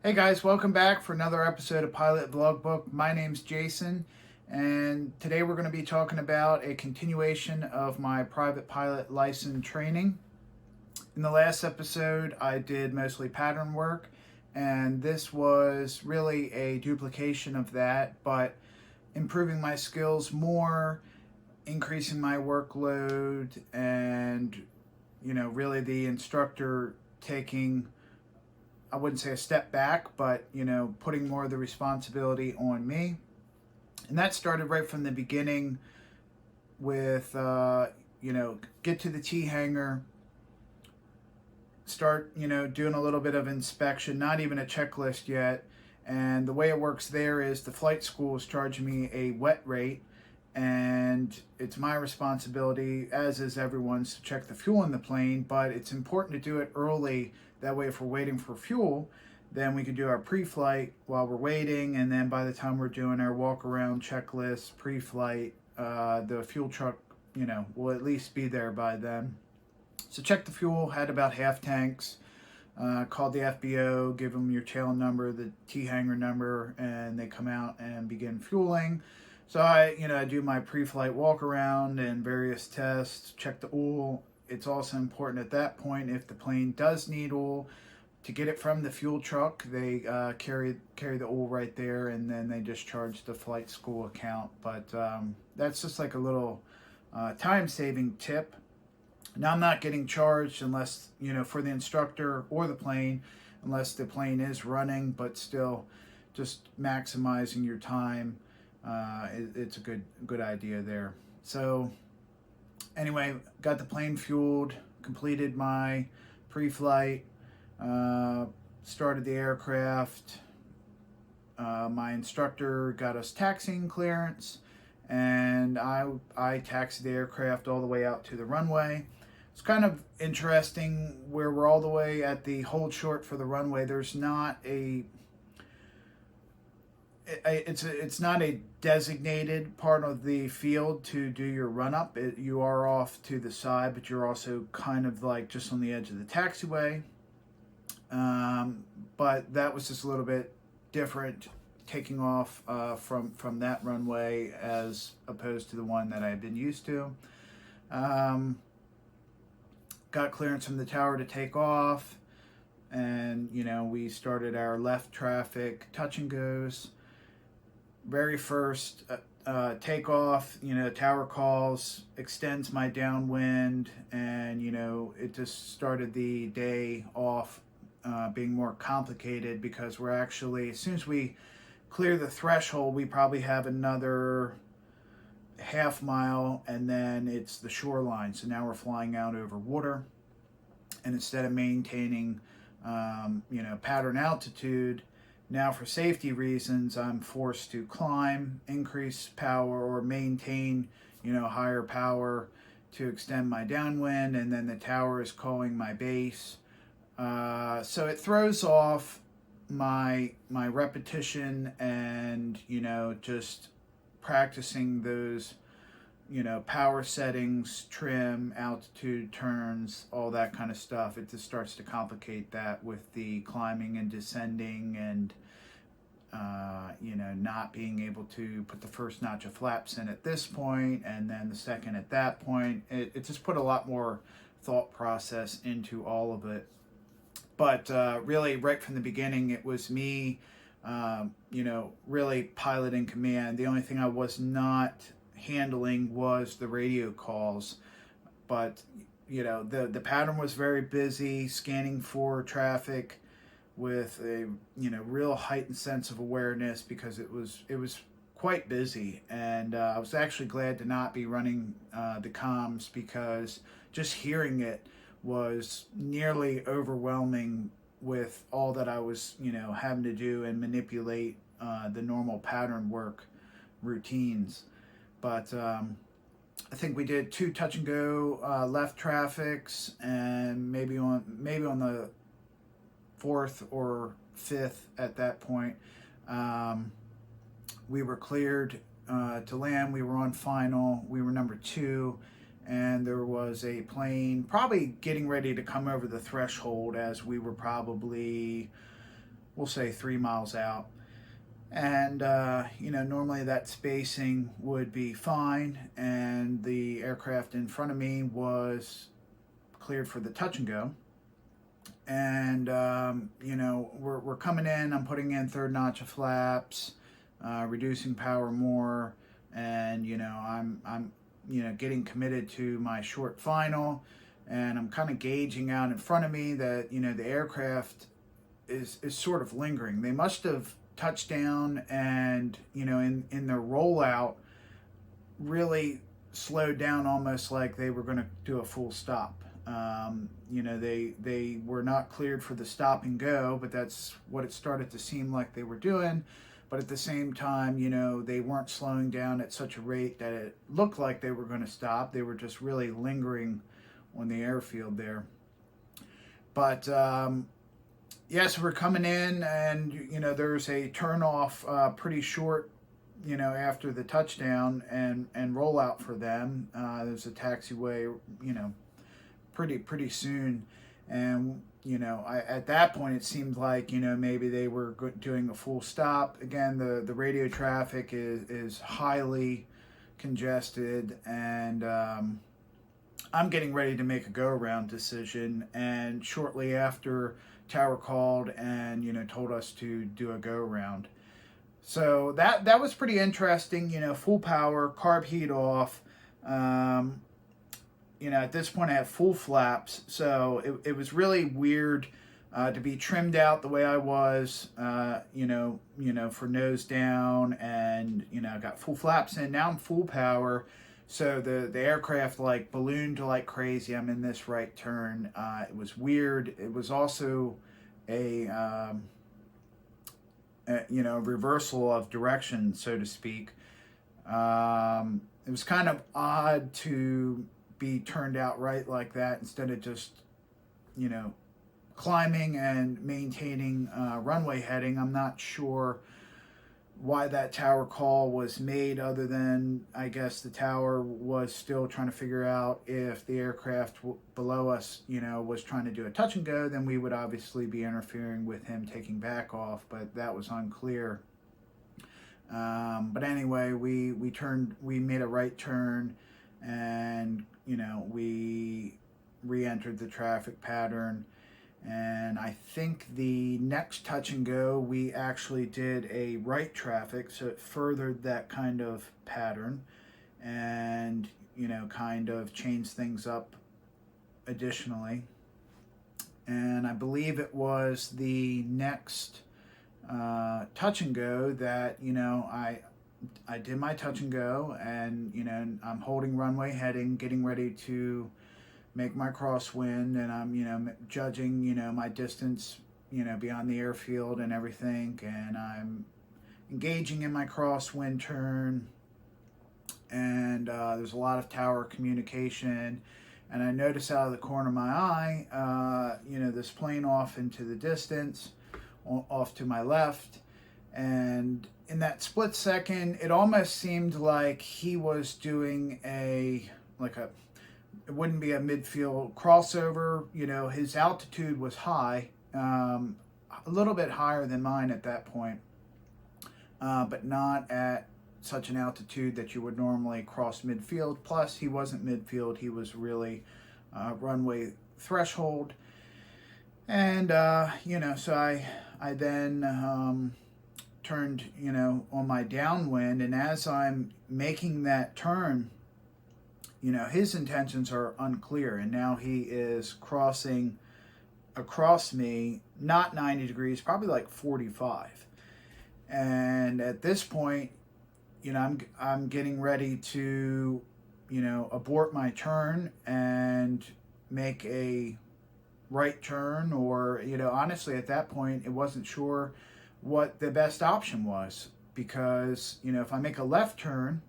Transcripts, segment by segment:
Hey guys, welcome back for another episode of Pilot VlogBook. My name's Jason, and today we're going to be talking about a continuation of my private pilot license training. In the last episode, I did mostly pattern work, and this was really a duplication of that, but improving my skills more, increasing my workload, and really the instructor taking, I wouldn't say a step back, but putting more of the responsibility on me. And that started right from the beginning with get to the T hangar, start doing a little bit of inspection, not even a checklist yet. And the way it works there is the flight school is charging me a wet rate, and it's my responsibility, as is everyone's, to check the fuel in the plane. But it's important to do it early. That way, if we're waiting for fuel, then we can do our pre-flight while we're waiting, and then by the time we're doing our walk-around checklist pre-flight, the fuel truck, will at least be there by then. So check the fuel, had about half tanks, called the FBO, give them your tail number, the T-hanger number, and they come out and begin fueling. So I do my pre-flight walk-around and various tests, check the oil. It's also important at that point, if the plane does need oil, to get it from the fuel truck. They carry the oil right there, and then they discharge the flight school account. But that's just like a little time-saving tip. Now, I'm not getting charged unless, for the instructor or the plane, unless the plane is running, but still just maximizing your time. It's a good idea there. So anyway, got the plane fueled, completed my pre-flight, started the aircraft. My instructor got us taxiing clearance, and I taxied the aircraft all the way out to the runway. It's kind of interesting where we're all the way at the hold short for the runway. There's not it's not a designated part of the field to do your run up. You are off to the side, but you're also kind of like just on the edge of the taxiway. But that was just a little bit different, taking off from that runway as opposed to the one that I had been used to. Got clearance from the tower to take off, and we started our left traffic touch and goes. Very first takeoff, tower calls, extends my downwind, and it just started the day off being more complicated, because we're actually, as soon as we clear the threshold, we probably have another half mile, and then it's the shoreline. So now we're flying out over water, and instead of maintaining pattern altitude, now for safety reasons I'm forced to climb, increase power, or maintain higher power to extend my downwind, and then the tower is calling my base. So it throws off my repetition, and just practicing those power settings, trim, altitude, turns, all that kind of stuff. It just starts to complicate that with the climbing and descending, and not being able to put the first notch of flaps in at this point, and then the second at that point. It just put a lot more thought process into all of it. But really, right from the beginning, it was me, really piloting command. The only thing I was not handling was the radio calls. But the pattern was very busy, scanning for traffic with a real heightened sense of awareness, because it was quite busy. And I was actually glad to not be running the comms, because just hearing it was nearly overwhelming with all that I was having to do and manipulate the normal pattern work routines. But I think we did 2 touch and go left traffics, and maybe on the 4th or 5th at that point, we were cleared to land. We were on final. We were number 2, and there was a plane probably getting ready to come over the threshold, as we were probably we'll say 3 miles out. And, normally that spacing would be fine, and the aircraft in front of me was cleared for the touch and go. And, we're coming in, I'm putting in third notch of flaps, reducing power more, and, I'm getting committed to my short final, and I'm kind of gauging out in front of me that, the aircraft is sort of lingering. They must have touched down and, in their rollout, really slowed down almost like they were going to do a full stop. They were not cleared for the stop and go, but that's what it started to seem like they were doing. But at the same time, they weren't slowing down at such a rate that it looked like they were going to stop. They were just really lingering on the airfield there. But yes, we're coming in, and there's a turnoff pretty short, after the touchdown and rollout for them. There's a taxiway, pretty soon, and at that point it seemed like maybe they were doing a full stop. Again, the radio traffic is highly congested, and I'm getting ready to make a go-around decision, and shortly after, tower called and told us to do a go-around. So that was pretty interesting. Full power, carb heat off. At this point I had full flaps, so it was really weird to be trimmed out the way I was, for nose down, and I got full flaps in. Now I'm full power, so the aircraft like ballooned like crazy. I'm in this right turn. It was weird. It was also a reversal of direction, so to speak. It was kind of odd to be turned out right like that instead of just, climbing and maintaining runway heading. I'm not sure why that tower call was made, other than I guess the tower was still trying to figure out if the aircraft below us, was trying to do a touch and go, then we would obviously be interfering with him taking back off, but that was unclear. But anyway, we made a right turn, and we re-entered the traffic pattern. And I think the next touch and go, we actually did a right traffic, so it furthered that kind of pattern, and kind of changed things up additionally. And I believe it was the next touch and go that I did my touch and go, and I'm holding runway heading, getting ready to make my crosswind, and I'm judging my distance beyond the airfield and everything, and I'm engaging in my crosswind turn, and there's a lot of tower communication, and I notice out of the corner of my eye this plane off into the distance, off to my left. And in that split second, it almost seemed like he was doing it wouldn't be a midfield crossover. His altitude was high, a little bit higher than mine at that point, but not at such an altitude that you would normally cross midfield. Plus, he wasn't midfield, he was really runway threshold. And, so I then turned, on my downwind, and as I'm making that turn, his intentions are unclear, and now he is crossing across me, not 90 degrees, probably like 45. And at this point, I'm getting ready to, abort my turn and make a right turn, or, honestly, at that point, it wasn't sure what the best option was, because, if I make a left turn,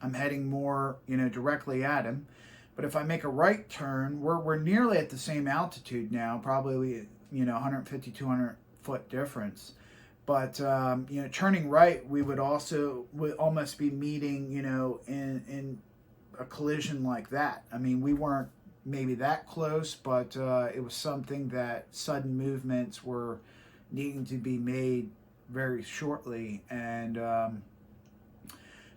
I'm heading more, directly at him. But if I make a right turn, we're nearly at the same altitude now, probably, 150, 200 foot difference. But, turning right, we would almost be meeting, in a collision like that. I mean, we weren't maybe that close, but it was something that sudden movements were, needing to be made very shortly. And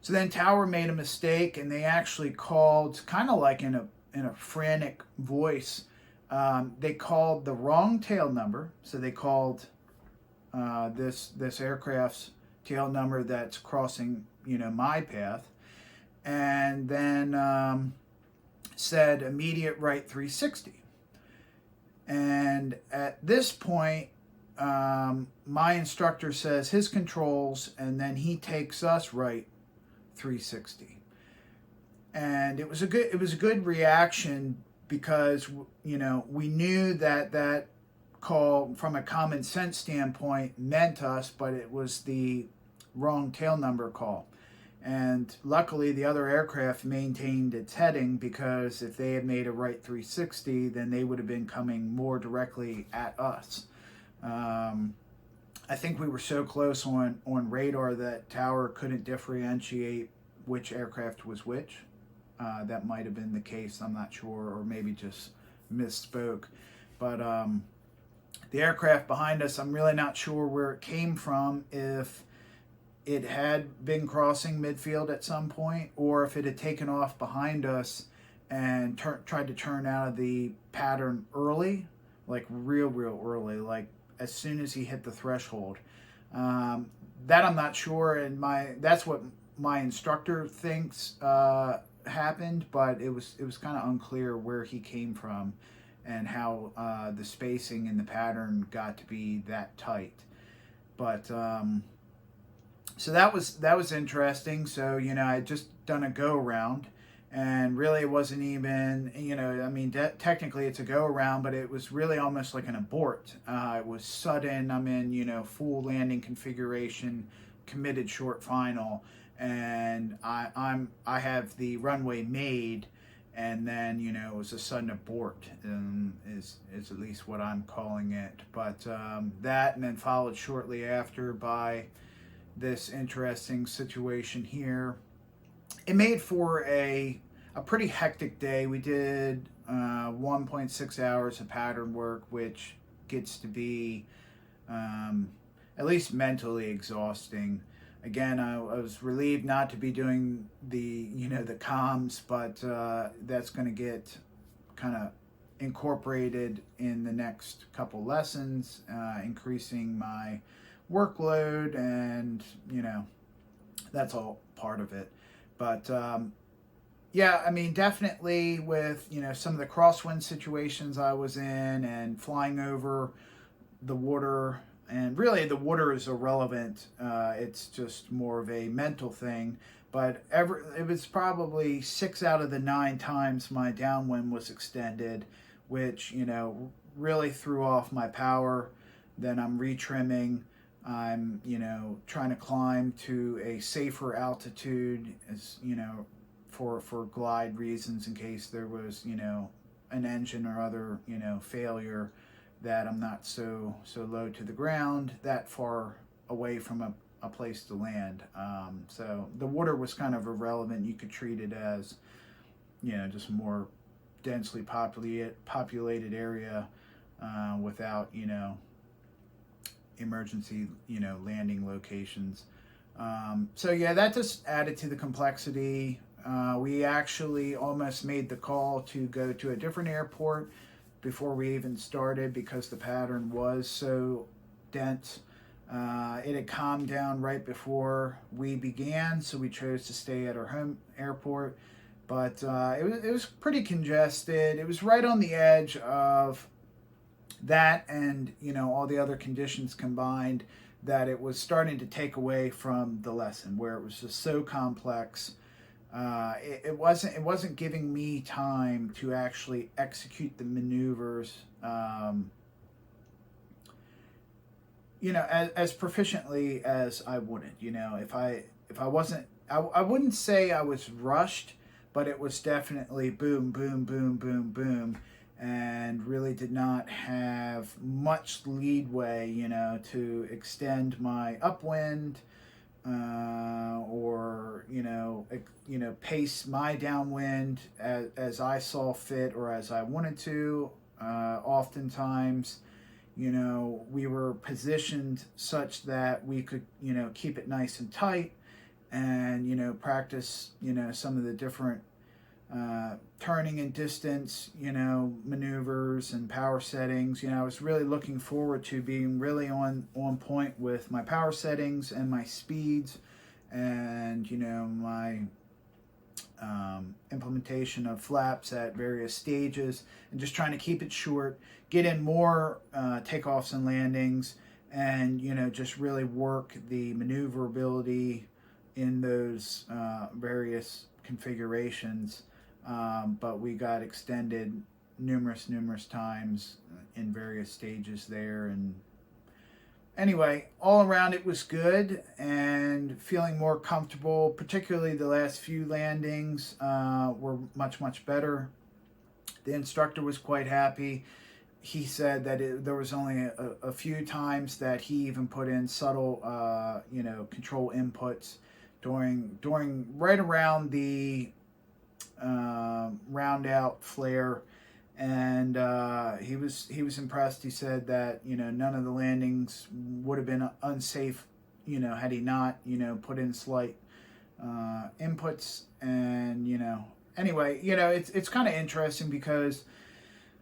so then Tower made a mistake, and they actually called, kind of like in a frantic voice, they called the wrong tail number. So they called this aircraft's tail number that's crossing, my path, and then said immediate right 360. And at this point, my instructor says his controls, and then he takes us right 360. And it was a good reaction, because we knew that call from a common sense standpoint meant us, but it was the wrong tail number call. And luckily the other aircraft maintained its heading, because if they had made a right 360, then they would have been coming more directly at us. I think we were so close on radar that Tower couldn't differentiate which aircraft was which. That might have been the case, I'm not sure, or maybe just misspoke. But the aircraft behind us, I'm really not sure where it came from, if it had been crossing midfield at some point, or if it had taken off behind us and tried to turn out of the pattern early, like real early, like as soon as he hit the threshold. That I'm not sure, and that's what my instructor thinks happened, but it was kind of unclear where he came from and how the spacing in the pattern got to be that tight. But so that was interesting. So I had just done a go around, and really it wasn't even, I mean, technically it's a go around, but it was really almost like an abort. It was sudden. I'm in full landing configuration, committed short final, and I have the runway made, and then it was a sudden abort, is at least what I'm calling it. But that, and then followed shortly after by this interesting situation here. It made for a pretty hectic day. We did 1.6 hours of pattern work, which gets to be at least mentally exhausting. Again, I was relieved not to be doing the comms, but that's going to get kind of incorporated in the next couple lessons, increasing my workload, and that's all part of it. But yeah, I mean, definitely with some of the crosswind situations I was in, and flying over the water. And really, the water is irrelevant. It's just more of a mental thing. But it was probably 6 out of the 9 times my downwind was extended, which really threw off my power. Then I'm retrimming. I'm trying to climb to a safer altitude, as for glide reasons, in case there was an engine or other failure, that I'm not so low to the ground, that far away from a place to land. So the water was kind of irrelevant. You could treat it as just a more densely populated area without emergency landing locations. So yeah, that just added to the complexity. We actually almost made the call to go to a different airport before we even started, because the pattern was so dense. It had calmed down right before we began, so we chose to stay at our home airport. But it was pretty congested. It was right on the edge of that and all the other conditions combined, that it was starting to take away from the lesson, where it was just so complex. It wasn't giving me time to actually execute the maneuvers as proficiently as I wanted. If I wasn't, I wouldn't say I was rushed, but it was definitely boom, boom, boom, boom, boom, and really did not have much leadway to extend my upwind, or pace my downwind as I saw fit, or as I wanted to. Oftentimes, you know, we were positioned such that we could, you know, keep it nice and tight and, you know, practice, you know, some of the different turning and distance, you know, maneuvers and power settings. You know, I was really looking forward to being really on point with my power settings and my speeds and, you know, my implementation of flaps at various stages, and just trying to keep it short, get in more takeoffs and landings, and, you know, just really work the maneuverability in those various configurations. But we got extended numerous times in various stages there. And anyway, all around it was good and feeling more comfortable. Particularly the last few landings were much better. The instructor was quite happy. He said that there was only a few times that he even put in subtle, you know, control inputs during right around the round out flare, and he was impressed. He said that, you know, none of the landings would have been unsafe, you know, had he not, you know, put in slight inputs. And, you know, anyway, you know, it's kind of interesting because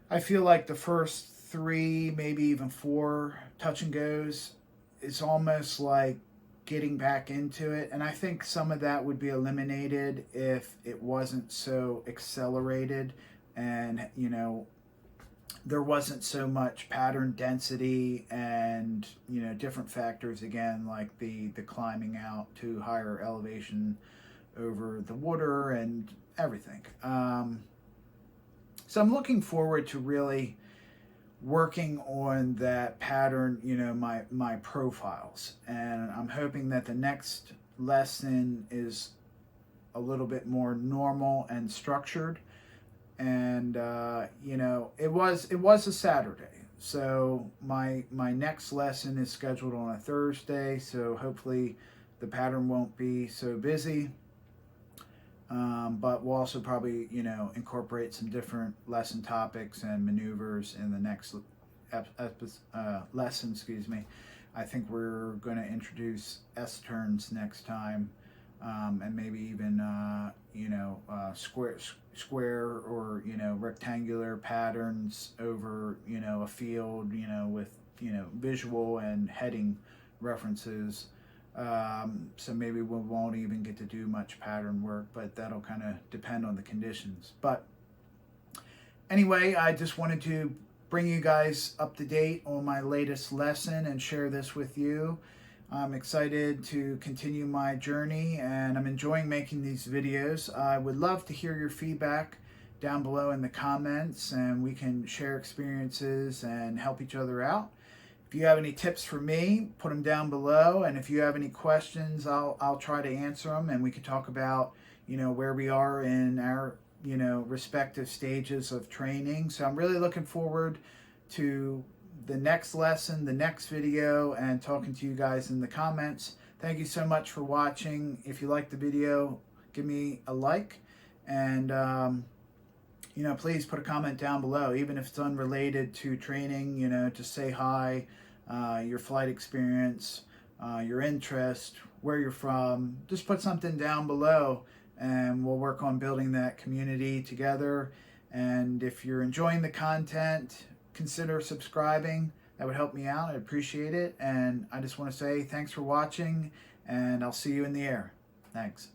I feel like the first 3, maybe even 4 touch and goes, it's almost like getting back into it. And I think some of that would be eliminated if it wasn't so accelerated and, you know, there wasn't so much pattern density and, you know, different factors, again, like the climbing out to higher elevation over the water and everything. So I'm looking forward to really working on that pattern, you know, my profiles, and I'm hoping that the next lesson is a little bit more normal and structured. And you know, it was a Saturday, so my next lesson is scheduled on a Thursday, so hopefully the pattern won't be so busy. But we'll also probably, you know, incorporate some different lesson topics and maneuvers in the next lesson, excuse me. I think we're going to introduce S-turns next time, and maybe even, you know, square or, you know, rectangular patterns over, you know, a field, you know, with, you know, visual and heading references. So maybe we won't even get to do much pattern work, but that'll kind of depend on the conditions. But anyway, I just wanted to bring you guys up to date on my latest lesson and share this with you. I'm excited to continue my journey, and I'm enjoying making these videos. I would love to hear your feedback down below in the comments, and we can share experiences and help each other out. If you have any tips for me, put them down below, and if you have any questions, I'll try to answer them, and we can talk about, you know, where we are in our, you know, respective stages of training. So I'm really looking forward to the next lesson, the next video, and talking to you guys in the comments. Thank you so much for watching. If you like the video, give me a like, and you know, please put a comment down below, even if it's unrelated to training, you know, to say hi, your flight experience, your interest, where you're from. Just put something down below, and we'll work on building that community together. And if you're enjoying the content, consider subscribing. That would help me out. I appreciate it. And I just want to say thanks for watching, and I'll see you in the air. Thanks.